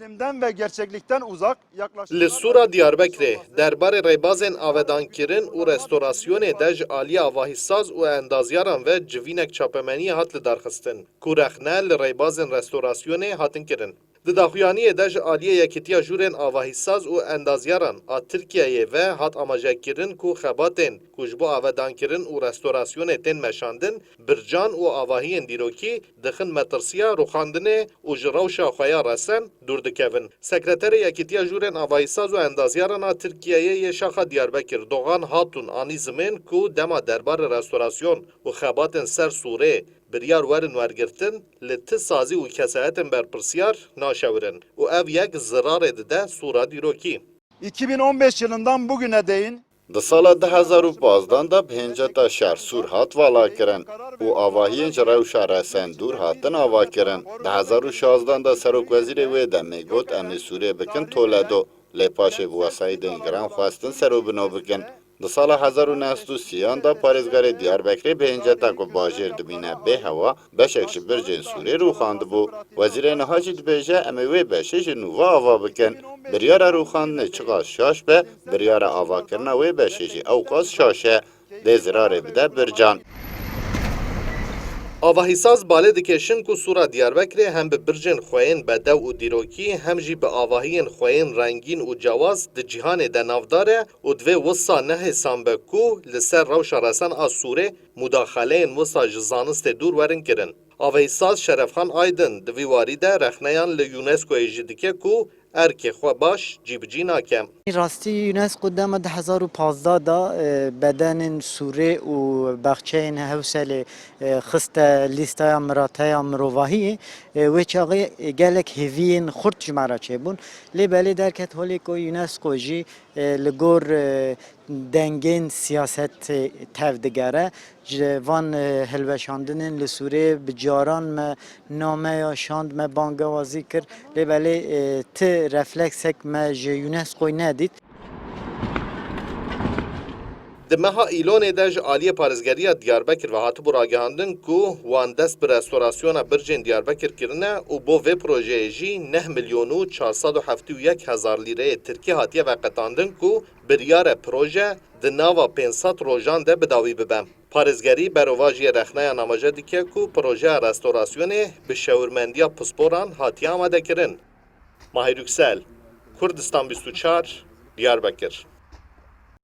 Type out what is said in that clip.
iklimden ve gerçeklikten uzak Li Sura Diyarbekirê derbarê rêbazên avedankirin û restorasyonê de ji aliyê avahîsaz û endazyaran ve civînek çapemeniyê hat li darxistin ku rexne li rêbazên restorasyonê hatin kirin. Di daxuyaniyê de ji aliyê Yekîtiya Jûrên Avahîsaz û Endazyaran a Tirkiyeyê ve hat amajekirin ku xebatên ku ji bo avedankirin û restorasyonê tên meşandin, bircan û avahiyên dîrokî dixin metirsiya rûxandinê û ji rewşa xwe ya resen dûr dikevin. Sekreterê Yekîtiya Jûrên Avahîsaz û Endazyaran a Tirkiyeyê yê Şaxa Diyarbekir Doğan hatûn anî zimên ku dema derbarê restorasyon û xebatên ser Sûrê biryar werin wergirtin li ti sazî û kesayetên berpirsyar naşewirin û ev yek zirarê dide Sura dîrokî. 2015 yılından bugüne değin Di sala 2015 da pênceta şer Sûr hat valakirin û avahiyên ji rewşa resendûr hatin avakirin. 2016 da Serokwezîrê wê demê got em ê Sûrê bikin Toledo, lê paşê bi wesayîdên giran xwestin serobino bikin. Di sala 1930 da Parêzgarê Diyarbekirê pênceta ku bajêr dibîne bê hewa beşek ji bircên Sûrê rûxandibû. Wezîrê Niha jî dibêje em ê wê beşê ji nûva ava bikin. Biryara rûxandinê çiqas şaş be, biryara avakirina wê beşê jî ew qas şaş e. Lê zirarê bide bircan. Avahîsaz balê dikeşin ku Sura Diyarbekirê hem bi bircên xweyên bedew û dîrokî hem jî bi avahiyên xweyên rengîn û cewaz di cîhanê de navdar e û divê wisa nehêsanbe ku li ser rewşa resen a Sûrê mudaxeleyên wisa ji zanistê dûr werin kirin. Avahîsaz Şerefxan Aydin di vî warî de rexneyan li UNESCOyê jî dike ku erkê xwe baş cîbicî nake. راستی یونسکو دم 2015 دا بدن سوره و بخچین هوسل خست لیستا مراتای مروواهی و چاقی گلک هیوین خورد جمعه چبون لیبلی درکت هولی کو یونسکو جی لگور دنگین سیاست تفدگره جوان هلوشاندنین لسوره بجاران ما نامه یا شاند ما بانگوازی کرد لیبلی ت رفلکسک ما یونسکو ندید. Di meha îlonê de ji aliyê parêzgeriya Diyarbekir ve hatibû ragihandin ku wan dest bi restorasyona bircên Diyarbekir kirine û bo vê projeyê jî 9 milyon û 471 hezar lîreyê Tirkî hatiye veqetandin ku biryare proje di nava 500 rojan de bidawî bibe. Parêzgerî berova jî rexneya namaje dike ku projeya restorasyonê bi şewirmendiya pisporan hatiye amadekirin. Mahir Yüksel, Kurdistan 24, Diyarbekir.